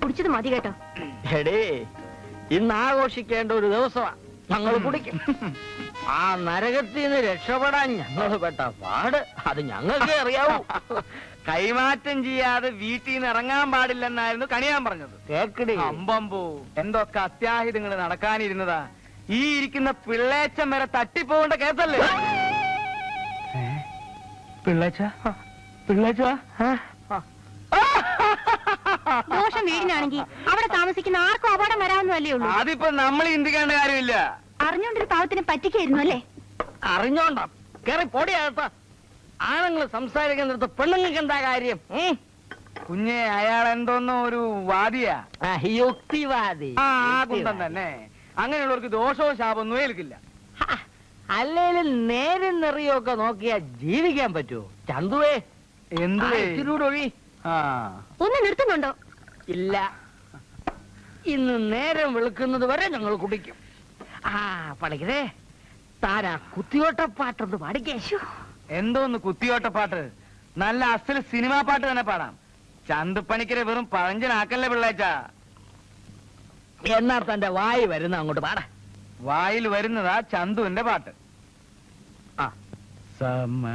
കുടിച്ചത് മതി കേട്ടോ. എടേ, ഇന്ന് ആഘോഷിക്കേണ്ട ഒരു ദിവസമാണ്. ഞങ്ങൾ കുടിക്കും. ആ നരകത്തിൽ നിന്ന് രക്ഷപ്പെടാൻ ഞങ്ങൾ പെട്ട പാട് അത് ഞങ്ങൾക്ക് അറിയാവൂ. കൈമാറ്റം ചെയ്യാതെ വീട്ടിൽ നിന്ന് ഇറങ്ങാൻ പാടില്ലെന്നായിരുന്നു കണിയാൻ പറഞ്ഞത്. കേക്കടി അമ്പമ്പോ, എന്തൊക്കെ അത്യാഹിതങ്ങൾ നടക്കാനിരുന്നതാ. ഈ ഇരിക്കുന്ന പിള്ളേച്ചൻ വരെ തട്ടിപ്പോകേണ്ട കേസല്ലേ? പിള്ളേച്ച പിള്ളേച്ച ദോഷം വീടിനാണെങ്കിൽ അവിടെ താമസിക്കുന്ന ആർക്കും അപകടം വരാമെന്നല്ലേ ഉള്ളൂ. അതിപ്പോ നമ്മൾ ചിന്തിക്കേണ്ട കാര്യമില്ല. അറിഞ്ഞോണ്ടൊരു പാവത്തിനെ പറ്റിക്കായിരുന്നു അല്ലേ? അറിഞ്ഞോണ്ടാ കേറി പൊടിയാകത്ത. ആണുങ്ങൾ സംസാരിക്കുന്നിടത്ത് പെണ്ണുങ്ങൾക്ക് എന്താ കാര്യം? കുഞ്ഞെ, അയാൾ എന്തോന്നോ ഒരു വാദിയാ, യുക്തിവാദി. ആ കുന്തം തന്നെ. അങ്ങനെയുള്ളവർക്ക് ദോഷവും ശാപമൊന്നും ഏൽക്കില്ല. അല്ലേലും നേരും നെറിയൊക്കെ നോക്കിയാ ജീവിക്കാൻ പറ്റുമോ ചന്തുവേ? എന്തൊഴി ഒന്ന് നിർത്തുന്നുണ്ടോ? ഇല്ല, ഇന്ന് നേരം വെളുക്കുന്നത് വരെ ഞങ്ങൾ കുടിക്കും. ആ പണിക്കതേ, താരാ കുത്തിയോട്ടപ്പാട്ടൊന്ന് പാടിക്കേ. എന്തോന്ന് കുത്തിയോട്ടപ്പാട്ട്? നല്ല അസൽ സിനിമാ പാട്ട് തന്നെ പാടാം. ചന്തുപ്പണിക്കരെ വെറും പഴഞ്ചനാക്കല്ലേ പിള്ളേച്ച. എന്നാ തന്റെ വായി വരുന്ന അങ്ങോട്ട് പാടാ. വായിൽ വരുന്നതാ ചന്തുവിന്റെ പാട്ട്. ആ സമയമാംരഥത്തിൽ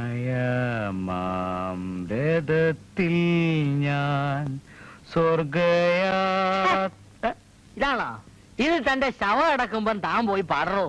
ഞാൻ സ്വർഗയാ. ഇതാണോ? ഇത് തന്റെ ശവം അടക്കുമ്പം താൻ പോയി പാടറോ?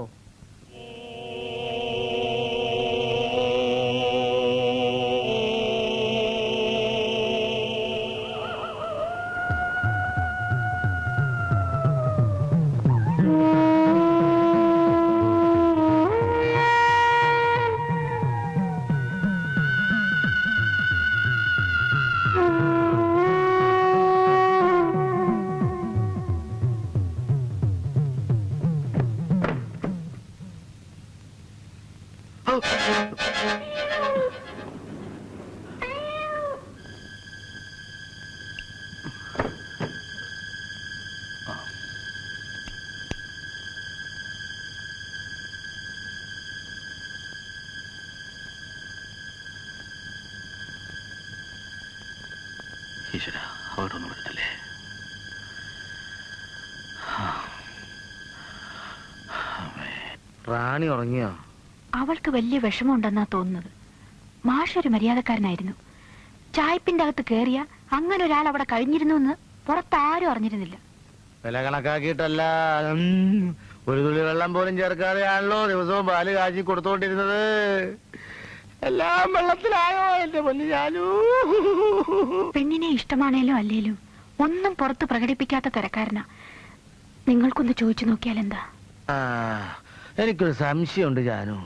ഈശ്വര, അവരൊന്നും വരുന്നില്ലേ? റാണി ഉറങ്ങിയോ? അവൾക്ക് വലിയ വിഷമമുണ്ടെന്നാ തോന്നുന്നത്. മാഷൊരു മര്യാദക്കാരനായിരുന്നു. ചായപ്പിന്റെ അകത്ത് കേറിയ അങ്ങനെ ഒരാൾ അവിടെ കഴിഞ്ഞിരുന്നു എന്ന് പുറത്താരും അറിഞ്ഞിരുന്നില്ല. വില കണക്കാക്കിയിട്ടല്ല, ഒരു തുള്ളി വെള്ളം പോലും ചേർക്കാതെയാണല്ലോ ദിവസവും പാല് കാച്ചി കൊടുത്തോണ്ടിരുന്നത്. എല്ലാം വെള്ളത്തിലായോ എന്റെ പൊന്നു ചാലു? പെണ്ണിനെ ഇഷ്ടമാണേലും അല്ലേലും ഒന്നും പുറത്ത് പ്രകടിപ്പിക്കാത്ത തരക്കാരനാ. നിങ്ങൾക്കൊന്ന് ചോദിച്ചു നോക്കിയാൽ എന്താ? എനിക്കൊരു സംശയമുണ്ട് ജാനു.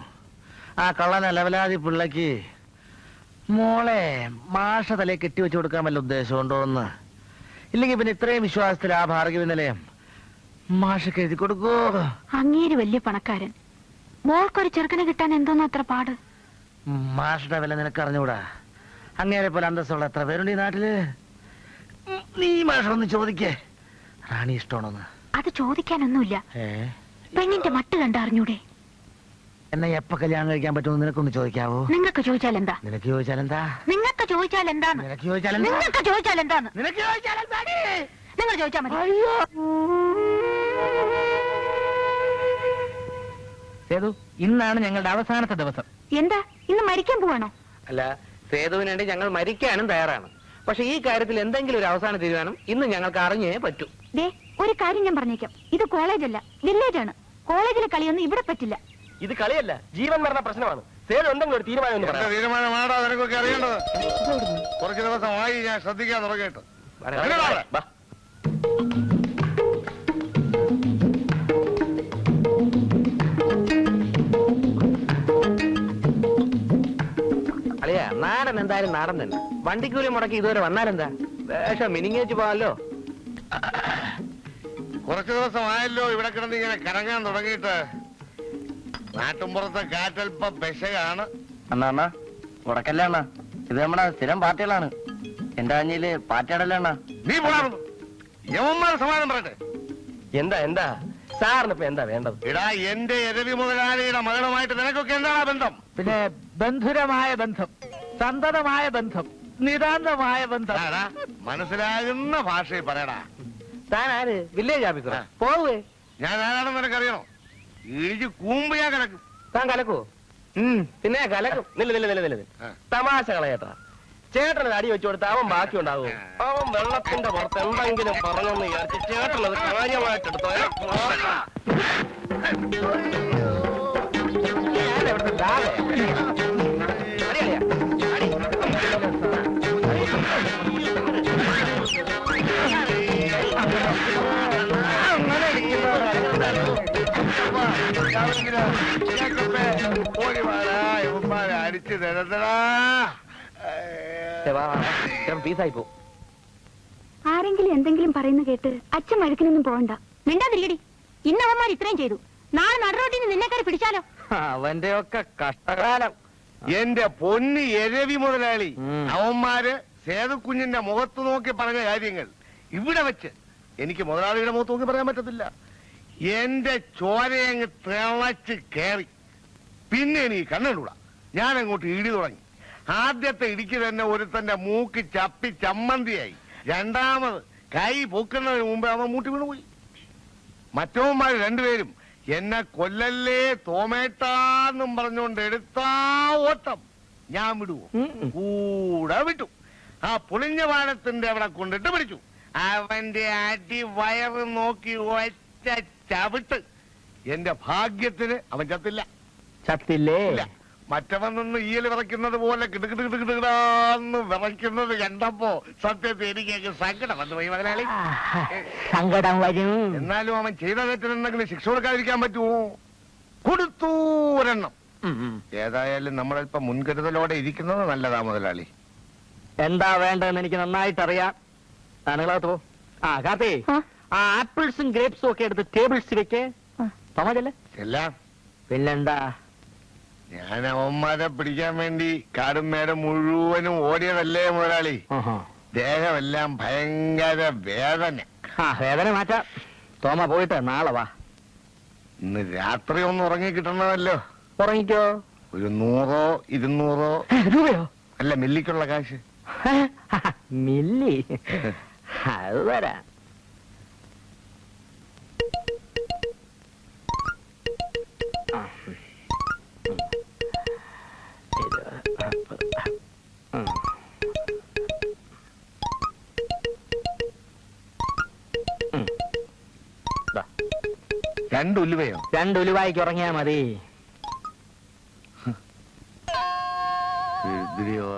ആ കള്ളന ലവലാതി പിള്ളക്ക് മോളെ മാഷ തലയെ കെട്ടിവെച്ചു കൊടുക്കാൻ വല്ല ഉദ്ദേശമുണ്ടോ എന്ന്? ഇല്ലെങ്കിൽ പിന്നെ ഇത്രയും വിശ്വാസത്തിൽ ആ ഭാർഗവി നിലയം മാഷക്ക് എഴുതി കൊടുക്കോ? അങ്ങേര് വലിയ പണക്കാരൻ, മോൾക്കൊരു ചെറുക്കനെ കിട്ടാൻ എന്തോന്ന് അത്ര പാട്? മാഷയുടെ വില നിനക്ക് അറിഞ്ഞൂടാ. അങ്ങേരെ പോലെ അന്തസ്സുള്ള എത്ര പേരുണ്ട് ഈ നാട്ടില്. നീ മാഷൊന്ന് ചോദിക്കേ, റാണി ഇഷ്ടമാണോന്ന്? അത് ചോദിക്കാനൊന്നുമില്ല. പെണ്ണിന്റെ മട്ട് കണ്ട അറിഞ്ഞൂടെ? എന്നെ എപ്പോ കല്യാണം കഴിക്കാൻ പറ്റുമെന്ന് നിനക്കൊന്ന് ചോദിക്കാവോ? നിങ്ങൾക്ക് ചോദിച്ചാൽ എന്താ? നിനക്ക് ചോദിച്ചാൽ എന്താ? നിങ്ങൾക്ക് ചോദിച്ചാൽ എന്താന്ന്? നിനക്ക് ചോദിച്ചാൽ എന്താ? നിങ്ങൾക്ക് ചോദിച്ചാൽ എന്താന്ന്? നിനക്ക് ചോദിച്ചാൽ എന്താ? നിങ്ങൾ ചോദിച്ചാൽ മതി. സേതു, ഇന്നാണ് ഞങ്ങളുടെ അവസാനത്തെ ദിവസം. എന്താ, ഇന്ന് മരിക്കാൻ പോവാണോ? അല്ല, സേതുവിന് വേണ്ടി ഞങ്ങൾ മരിക്കാനും തയ്യാറാണ്. പക്ഷെ ഈ കാര്യത്തിൽ എന്തെങ്കിലും ഒരു അവസാന തീരുമാനം ഇന്ന് ഞങ്ങൾക്ക് അറിഞ്ഞേ പറ്റൂ. ദേ, ഒരു കാര്യം ഞാൻ പറഞ്ഞേക്കാം. ഇത് കോളേജല്ല, വില്ലേജാണ്. കോളേജിലെ കളിയൊന്നും ഇവിടെ പറ്റില്ല. ഇത് കളിയല്ല, ജീവൻ മരണ പ്രശ്നമാണ്. സേതു എന്തെങ്കിലും ഒരു തീരുമാനം തീരുമാനമാണോ നിനക്കൊക്കെ അറിയേണ്ടത്? കുറച്ചു ദിവസമായി ഞാൻ ശ്രദ്ധിക്കാൻ തുടങ്ങിയിട്ട്. അളിയ, നാടൻ എന്തായാലും നാടൻ തന്നെ. വണ്ടിക്കൂലി മുടക്കി ഇതുവരെ വന്നാലെന്താ? വേഷം മിനിങ്ങേച്ച് പോവാല്ലോ. കുറച്ചു ദിവസമായല്ലോ ഇവിടെ കിടന്ന് ഇങ്ങനെ കറങ്ങാൻ തുടങ്ങിയിട്ട്. നാട്ടുമ്പുറത്തെ കാറ്റൽപ്പം പെശകാണ്. അണ്ണാ ഉടക്കല്ലേ അണ്ണാ, ഇത് നമ്മുടെ സ്ഥിരം പാർട്ടികളാണ്. എന്റെ അഞ്ഞില് പാറ്റടല്ലേ അണ്ണാ. നീ പോകാറുണ്ട്. യവന്മാർ സമാധാനം പറയട്ടെ. എന്താ എന്താ സാറിന് ഇപ്പൊ എന്താ വേണ്ടത്? എടാ എന്റെ എരവി മുതലാളിയുടെ മകളുമായിട്ട് നിനക്കൊക്കെ എന്താണ് ബന്ധം? പിന്നെ ബന്ധുരമായ ബന്ധം, സന്തതമായ ബന്ധം, നിതാന്തമായ ബന്ധം. എടാ, മനസ്സിലാകുന്ന ഭാഷയിൽ പറയടാ. താൻ ആര്? വില്ലേജ് ഓഫീസറാ? പോവേ. ഞാൻ ആരാണെന്ന് നിനക്കറിയണോ? ഇഴിച്ച് കൂമ്പ് ഞാൻ കിടക്കും. താൻ കലക്കോ? പിന്നെ കലക്കും. നില്ല ആ. തമാശ കളയട്ടാ. ചേട്ടനത് അടി വെച്ചു കൊടുത്ത് അവൻ ബാക്കി ഉണ്ടാവും. അവൻ വെള്ളത്തിന്റെ പുറത്ത് എന്തെങ്കിലും പറഞ്ഞെന്ന് വിചാരിച്ച് ചേട്ടനത് കാര്യമായിട്ടെടുത്തോ? അടിച്ചു തരത്തടാ. പീസായി പോ. ആരെങ്കിലും എന്തെങ്കിലും പറയുന്ന കേട്ട് അച്ഛൻ വഴക്കിനൊന്നും പോകണ്ട. മിണ്ടാതിരിക്കടി. ഇന്ന് അവന്മാർ ഇത്രയും ചെയ്തു, നാളെ നടുറോട്ടിന് നിന്നെക്കാരെ പിടിച്ചാലോ? അവന്റെ ഒക്കെ കഷ്ടകാലം. എന്റെ പൊന്നി എരവി മുതലാളി, അവന്മാര് സേതുക്കുഞ്ഞിന്റെ മുഖത്ത് നോക്കി പറഞ്ഞ കാര്യങ്ങൾ ഇവിടെ വെച്ച് എനിക്ക് മുതലാളിയുടെ മുഖത്ത് നോക്കി പറയാൻ പറ്റത്തില്ല. എന്റെ ചോരയങ്ങ് തിളച്ച് കയറി. പിന്നെ എനിക്ക് കണ്ണിടൂടാ. ഞാൻ അങ്ങോട്ട് ഇടി തുടങ്ങി. ആദ്യത്തെ ഇടിക്ക് തന്നെ ഒരുത്തന്റെ മൂക്ക് ചപ്പി ചമ്മന്തിയായി. രണ്ടാമത് കൈ പൊക്കുന്നതിന് മുമ്പേ അവൻ മൂട്ടി വീണുപോയി. മറ്റവന്മാർ രണ്ടുപേരും എന്നെ കൊല്ലല്ലേ തോമേട്ടാന്നും പറഞ്ഞുകൊണ്ട് എടുത്താ ഓട്ടം. ഞാൻ വിടുവോ? കൂടെ വിട്ടു. ആ പൊളിഞ്ഞ വാഴത്തിന്റെ അവിടെ കൊണ്ടിട്ട് പിടിച്ചു. അവന്റെ അടി വയറ് നോക്കി ഒറ്റ ചവിട്ട്. എന്റെ ഭാഗ്യത്തിന് അവൻ ചത്തില്ല. ചത്തില്ലേ? ഇല്ല. മറ്റവൻ നിന്ന് ഈയൽ വിറയ്ക്കുന്നത് പോലെ കിടുകിടുകിടുകിടാന്ന് വിറയ്ക്കുന്നത് കണ്ടപ്പോ സത്യത്തിൽ എനിക്ക് സങ്കടം വന്നു പോയി മുതലാളി. സങ്കടം വരും. എന്നാലും അവൻ ചെയ്ത തെറ്റിനെന്തെങ്കിലും ശിക്ഷ കൊടുക്കാതിരിക്കാൻ പറ്റുമോ? കൊടുത്തു ഒരെണ്ണം. ഏതായാലും നമ്മളല്പം മുൻകരുതലോടെ ഇരിക്കുന്നത് നല്ലതാ മുതലാളി. എന്താ വേണ്ടതെന്ന് എനിക്ക് നന്നായിട്ട് അറിയാം. താനുകളകത്ത് പോ. ആ കാത്തേ, ആ ആപ്പിൾസും ഗ്രേപ്സും ഒക്കെ എടുത്ത് ടേബിൾസ് വെക്കേ. തോമല്ലേ? എല്ലാം പിന്നെന്താ? ഞാൻ അവന്മാരെ പിടിക്കാൻ വേണ്ടി കാടും മേരം മുഴുവനും ഓടിയതല്ലേ മുതലാളി. ദേഹമെല്ലാം ഭയങ്കര വേദന. ആ വേദന മാറ്റാം. തോമ പോയിട്ട് നാളെ വാ. ഇന്ന് രാത്രി ഒന്ന് ഉറങ്ങി കിട്ടണമല്ലോ. ഉറങ്ങിക്കോ. ഒരു 100 200 രൂപയോ? അല്ല, മില്ലിക്കുള്ള കാശ്. മില്ലി? അത് വരാ. രണ്ട് ഉലുവയോ? 2 ഉലുവായിക്ക് ഉറങ്ങിയാ മതി. ഇതിരിയോ